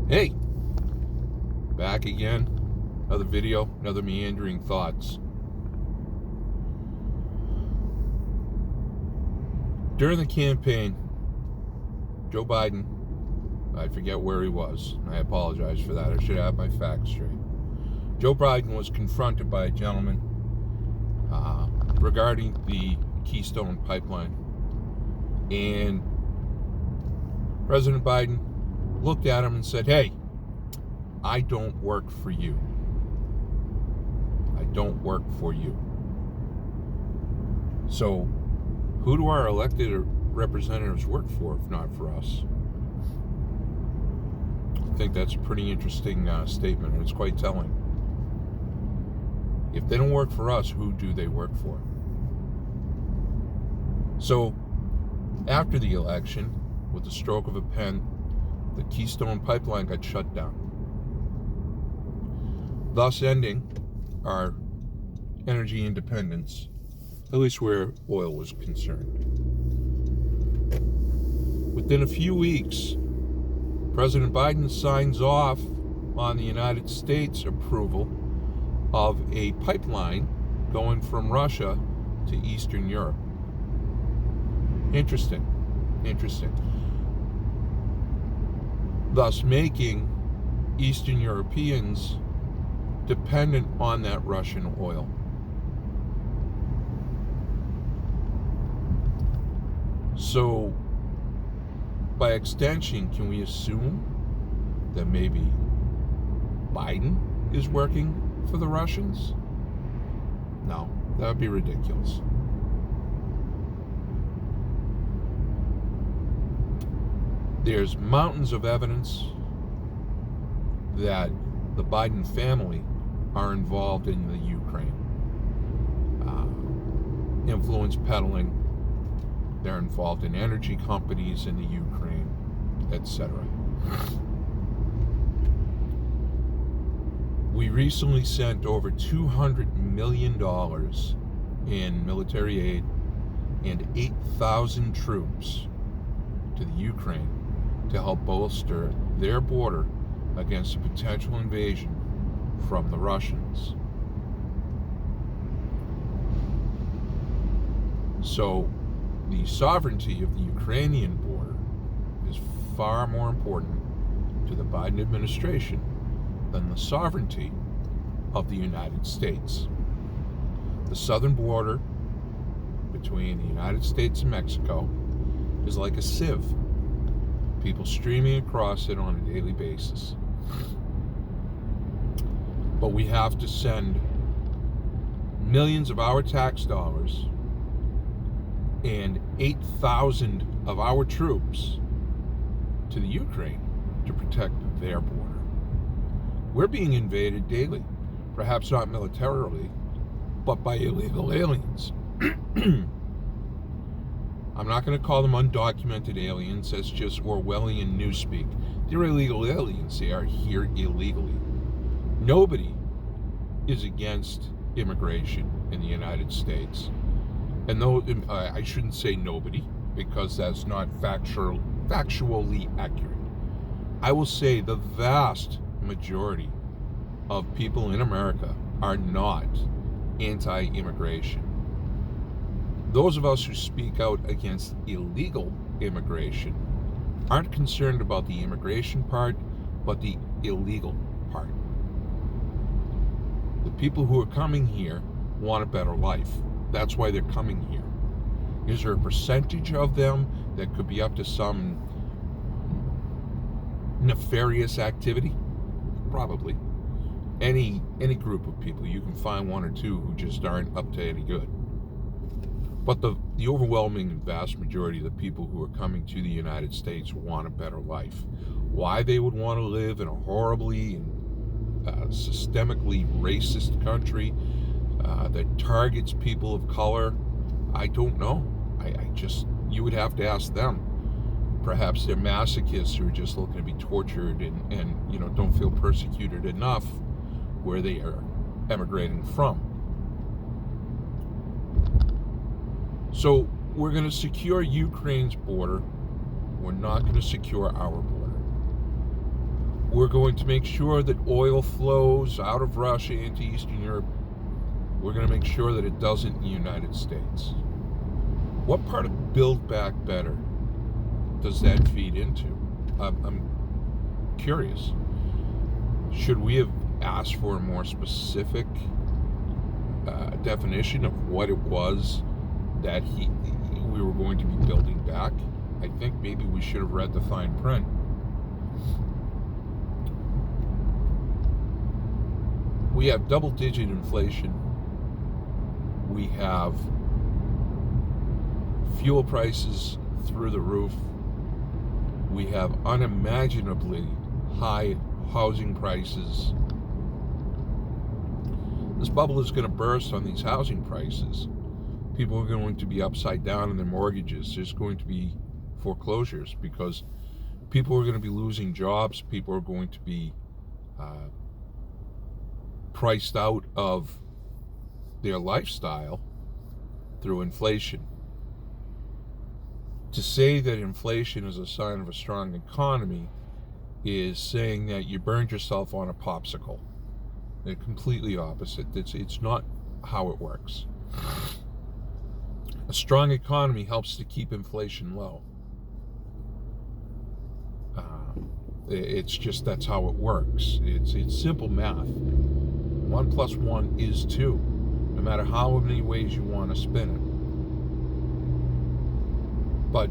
Hey, back again. Another video, another meandering thoughts. During the campaign, Joe Biden, I forget where he was. I apologize for that. I should have my facts straight. Joe Biden was confronted by a gentleman regarding the Keystone Pipeline. And President Biden looked at him and said, "Hey, I don't work for you. I don't work for you." So, who do our elected representatives work for if not for us? I think that's a pretty interesting statement, and it's quite telling. If they don't work for us, who do they work for? So, after the election, with the stroke of a pen, the Keystone Pipeline got shut down, thus ending our energy independence, at least where oil was concerned. Within a few weeks, President Biden signs off on the United States approval of a pipeline going from Russia to Eastern Europe. Interesting. Thus making Eastern Europeans dependent on that Russian oil. So, by extension, can we assume that maybe Biden is working for the Russians? No, that would be ridiculous. There's mountains of evidence that the Biden family are involved in the Ukraine. Influence peddling. They're involved in energy companies in the Ukraine, etc. We recently sent over $200 million in military aid and 8,000 troops to the Ukraine to help bolster their border against a potential invasion from the Russians. So, the sovereignty of the Ukrainian border is far more important to the Biden administration than the sovereignty of the United States. The southern border between the United States and Mexico is like a sieve. People streaming across it on a daily basis. But we have to send millions of our tax dollars and 8,000 of our troops to the Ukraine to protect their border. We're being invaded daily, perhaps not militarily, but by illegal aliens. I'm not going to call them undocumented aliens. That's just Orwellian newspeak. They're illegal aliens. They are here illegally. Nobody is against immigration in the United States. And though I shouldn't say nobody, because that's not factually accurate. I will say the vast majority of people in America are not anti-immigration. Those of us who speak out against illegal immigration aren't concerned about the immigration part, but the illegal part. The people who are coming here want a better life. That's why they're coming here. Is there a percentage of them that could be up to some nefarious activity? Probably. Any group of people, you can find one or two who just aren't up to any good. But the overwhelming and vast majority of the people who are coming to the United States want a better life. Why they would want to live in a horribly and systemically racist country that targets people of color, I don't know. You would have to ask them. Perhaps they're masochists who are just looking to be tortured and don't feel persecuted enough where they are emigrating from. So we're going to secure Ukraine's border. We're not going to secure our border. We're going to make sure that oil flows out of Russia into Eastern Europe. We're going to make sure that it doesn't in the United States. What part of Build Back Better does that feed into? I'm curious. Should we have asked for a more specific definition of what it was that we were going to be building back? I think maybe we should have read the fine print. We have double-digit inflation. We have fuel prices through the roof. We have unimaginably high housing prices. This bubble is going to burst on these housing prices. People are going to be upside down in their mortgages. There's going to be foreclosures because people are going to be losing jobs. People are going to be priced out of their lifestyle through inflation. To say that inflation is a sign of a strong economy is saying that you burned yourself on a popsicle. They're completely opposite. It's not how it works. A strong economy helps to keep inflation low. It's just that's how it works. It's simple math. 1 + 1 is 2, no matter how many ways you want to spin it. But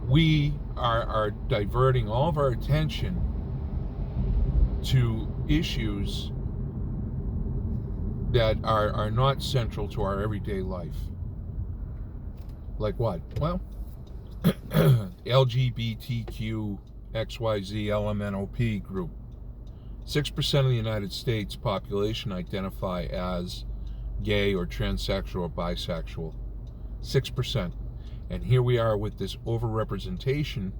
we are diverting all of our attention to issues that are not central to our everyday life. Like what? Well, LGBTQ XYZ LMNOP group. 6% of the United States population identify as gay or transsexual or bisexual. 6%. And here we are with this overrepresentation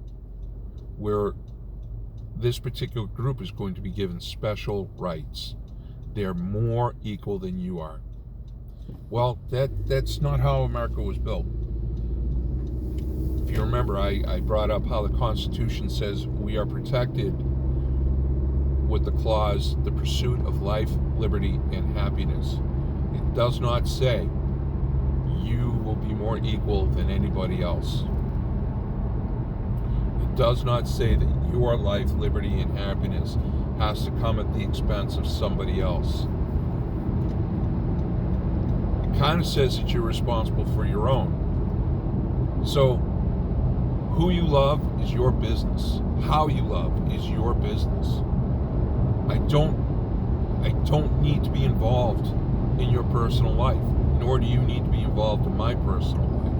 where this particular group is going to be given special rights. They're more equal than you are. Well, that's not how America was built. If you remember, I brought up how the Constitution says we are protected with the clause, the pursuit of life, liberty, and happiness. It does not say you will be more equal than anybody else. It does not say that your life, liberty, and happiness has to come at the expense of somebody else. It kind of says that you're responsible for your own. So, who you love is your business. How you love is your business. I don't need to be involved in your personal life, nor do you need to be involved in my personal life.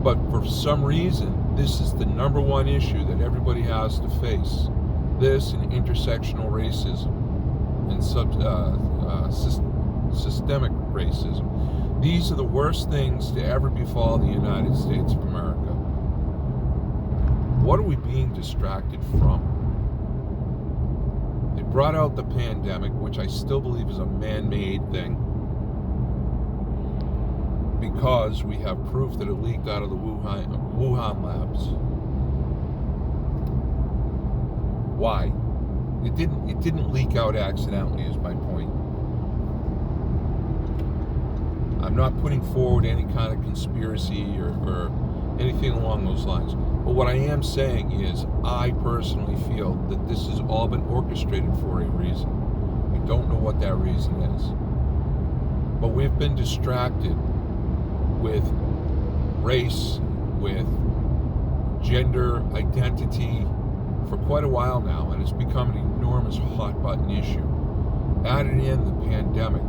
But for some reason, this is the number one issue that everybody has to face. This and intersectional racism and systemic racism. These are the worst things to ever befall the United States of America. What are we being distracted from? They brought out the pandemic, which I still believe is a man-made thing, because we have proof that it leaked out of the Wuhan labs. Why? It didn't leak out accidentally, is my point. I'm not putting forward any kind of conspiracy or anything along those lines. But what I am saying is I personally feel that this has all been orchestrated for a reason. I don't know what that reason is. But we've been distracted with race, with gender identity for quite a while now, and it's become an enormous hot button issue. Added in the pandemic,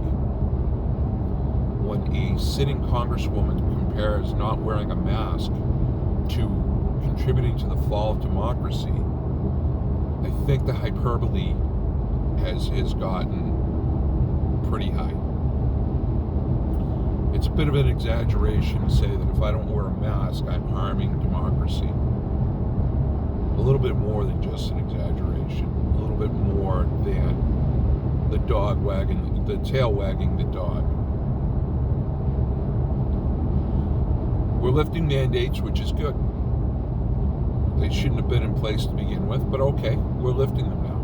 when a sitting congresswoman compares not wearing a mask to contributing to the fall of democracy, I think the hyperbole has gotten pretty high. It's a bit of an exaggeration to say that if I don't wear a mask, I'm harming democracy. A little bit more than just an exaggeration. A little bit more than the tail wagging the dog. We're lifting mandates, which is good. They shouldn't have been in place to begin with, but okay, we're lifting them now.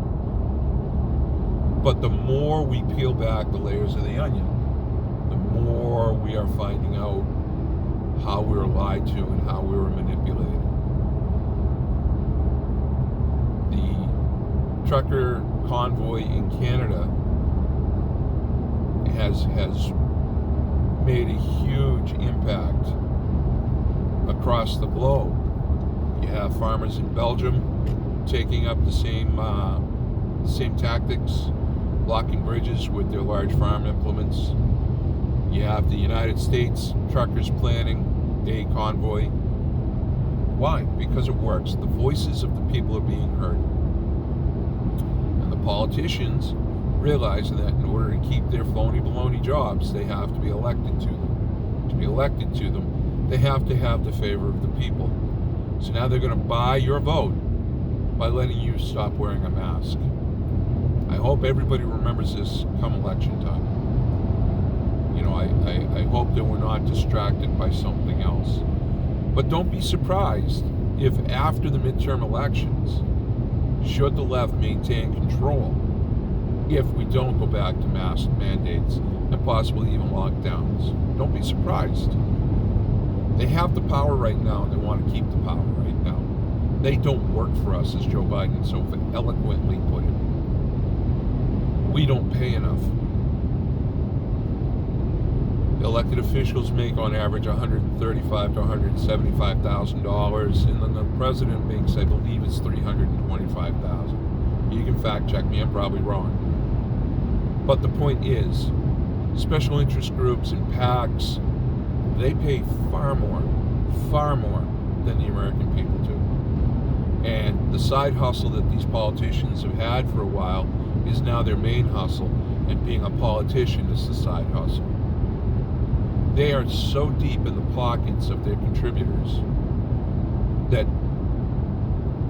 But the more we peel back the layers of the onion, the more we are finding out how we were lied to and how we were manipulated. The trucker convoy in Canada has made a huge impact across the globe. You have farmers in Belgium taking up the same tactics, blocking bridges with their large farm implements. You have the United States truckers planning a convoy. Why? Because it works. The voices of the people are being heard. And the politicians realize that in order to keep their phony baloney jobs, they have to be elected to them. To be elected to them, they have to have the favor of the people. So now they're going to buy your vote by letting you stop wearing a mask. I hope everybody remembers this come election time. You know, I hope that we're not distracted by something else. But don't be surprised if after the midterm elections, should the left maintain control, if we don't go back to mask mandates and possibly even lockdowns. Don't be surprised. They have the power right now, and they want to keep the power right now. They don't work for us, as Joe Biden so eloquently put it. We don't pay enough. Elected officials make on average $135,000 to $175,000, and then the president makes, I believe, it's $325,000. You can fact check me; I'm probably wrong. But the point is, special interest groups and PACs, they pay far more than the American people do. And the side hustle that these politicians have had for a while is now their main hustle, and being a politician is the side hustle. They are so deep in the pockets of their contributors that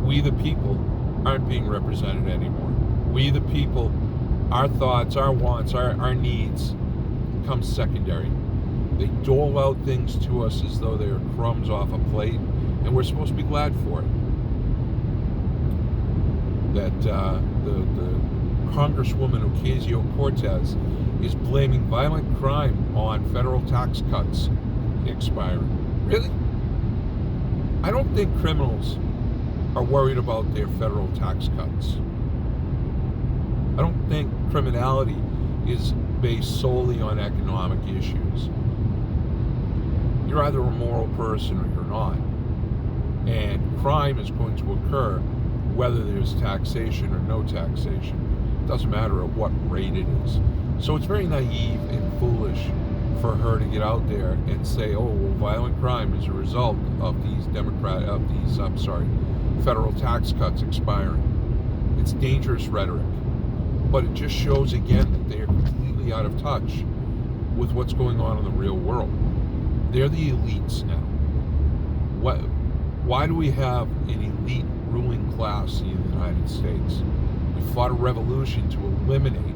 we the people aren't being represented anymore. We the people, our thoughts, our wants, our needs come secondary. They dole out things to us as though they are crumbs off a plate, and we're supposed to be glad for it. That the Congresswoman Ocasio-Cortez is blaming violent crime on federal tax cuts expiring. Really? I don't think criminals are worried about their federal tax cuts. I don't think criminality is based solely on economic issues. You're either a moral person or you're not. And crime is going to occur whether there's taxation or no taxation. It doesn't matter at what rate it is. So it's very naive and foolish for her to get out there and say, oh, well, violent crime is a result of these federal tax cuts expiring. It's dangerous rhetoric. But it just shows again that they are completely out of touch with what's going on in the real world. They're the elites now. Why do we have an elite ruling class in the United States? We fought a revolution to eliminate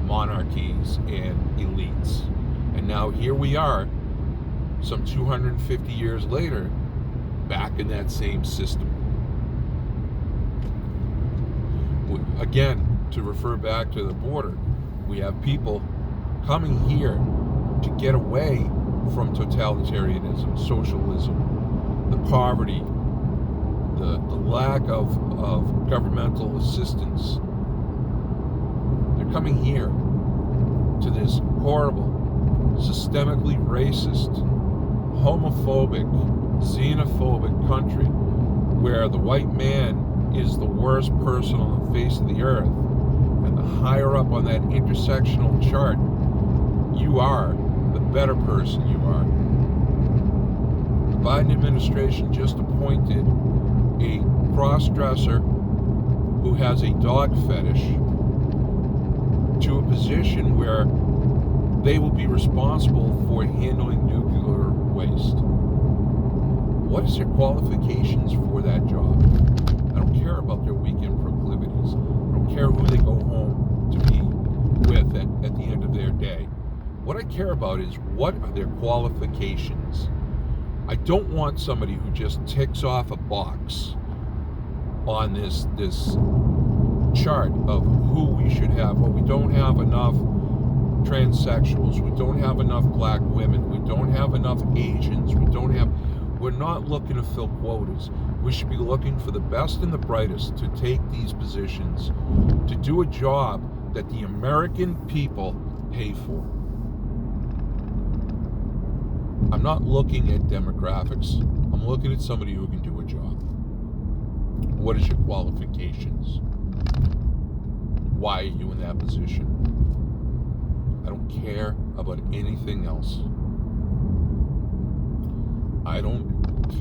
monarchies and elites. And now here we are, some 250 years later, back in that same system. Again, to refer back to the border, we have people coming here to get away from totalitarianism, socialism, the poverty, the lack of governmental assistance. They're coming here to this horrible, systemically racist, homophobic, xenophobic country where the white man is the worst person on the face of the earth, and the higher up on that intersectional chart you are, the better person you are. The Biden administration just appointed a cross-dresser who has a dog fetish to a position where they will be responsible for handling nuclear waste. What is their qualifications for that job? I don't care about their weekend proclivities. I don't care who they go home to be with at the end of their day. What I care about is, what are their qualifications? I don't want somebody who just ticks off a box on this chart of who we should have. Well, we don't have enough transsexuals, we don't have enough black women, we don't have enough Asians, we're not looking to fill quotas. We should be looking for the best and the brightest to take these positions, to do a job that the American people pay for. I'm not looking at demographics. I'm looking at somebody who can do a job. What is your qualifications? Why are you in that position? I don't care about anything else. I don't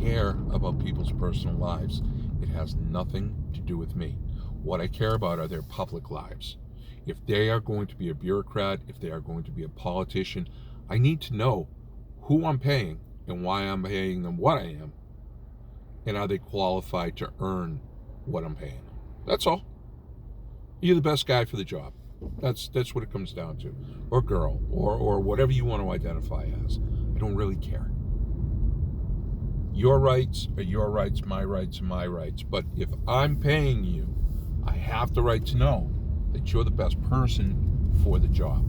care about people's personal lives. It has nothing to do with me. What I care about are their public lives. If they are going to be a bureaucrat, if they are going to be a politician, I need to know who I'm paying and why I'm paying them what I am, and are they qualified to earn what I'm paying them. That's all. You're the best guy for the job. That's what it comes down to. Or girl, or whatever you want to identify as. I don't really care. Your rights are your rights, my rights are my rights. But if I'm paying you, I have the right to know that you're the best person for the job.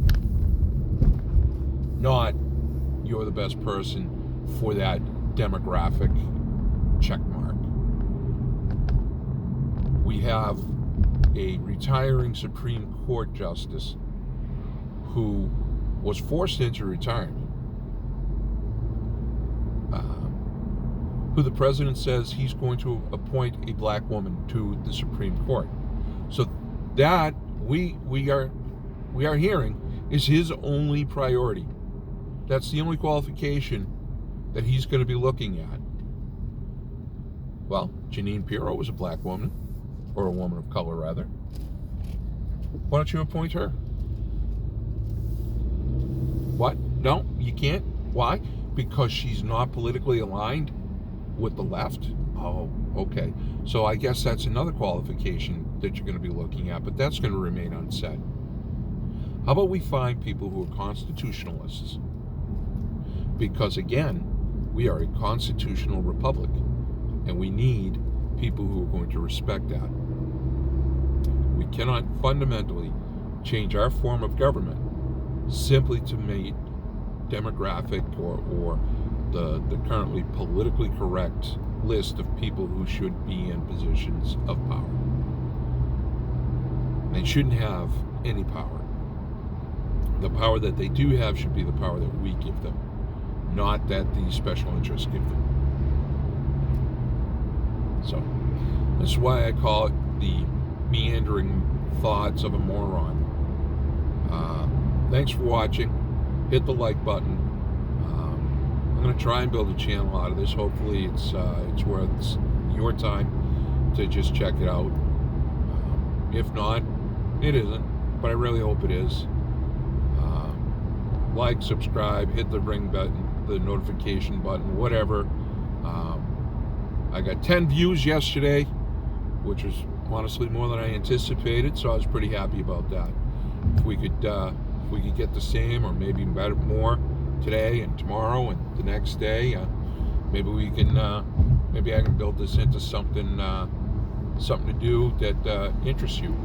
Not you're the best person for that demographic check mark. We have a retiring Supreme Court justice who was forced into retirement, who the president says he's going to appoint a black woman to the Supreme Court. So that we are hearing is his only priority. That's the only qualification that he's going to be looking at. Well, Jeanine Pirro was a black woman, or a woman of color rather. Why don't you appoint her? What? No, you can't. Why? Because she's not politically aligned with the left? Oh, okay. So I guess that's another qualification that you're going to be looking at, but that's going to remain unsaid. How about we find people who are constitutionalists? Because again, we are a constitutional republic, and we need people who are going to respect that. We cannot fundamentally change our form of government simply to meet demographic or the currently politically correct list of people who should be in positions of power. They shouldn't have any power. The power that they do have should be the power that we give them, not that the special interests give them. So that's why I call it the meandering thoughts of a moron. Thanks for watching. Hit the like button. I'm going to try and build a channel out of this. Hopefully it's worth your time to just check it out. If not, it isn't, but I really hope it is. Like, subscribe, hit the ring button, the notification button, whatever. I got 10 views yesterday, which was honestly more than I anticipated, so I was pretty happy about that. If we could get the same, or maybe better, more today and tomorrow and the next day, maybe we can, maybe I can build this into something to do that interests you.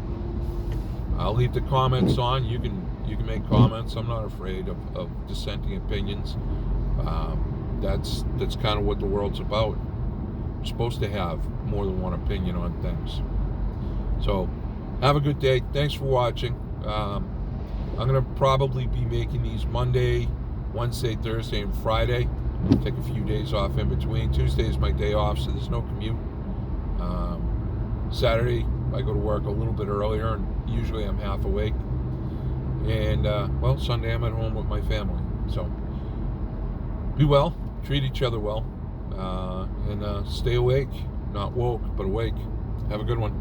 I'll leave the comments on. You can make comments. I'm not afraid of dissenting opinions. That's kind of what the world's about. We're supposed to have more than one opinion on things. So have a good day. Thanks for watching. I'm going to probably be making these Monday, Wednesday, Thursday, and Friday. Take a few days off in between. Tuesday is my day off, so there's no commute. Saturday, I go to work a little bit earlier, and usually I'm half awake. And, well, Sunday I'm at home with my family. So be well, treat each other well, and stay awake. Not woke, but awake. Have a good one.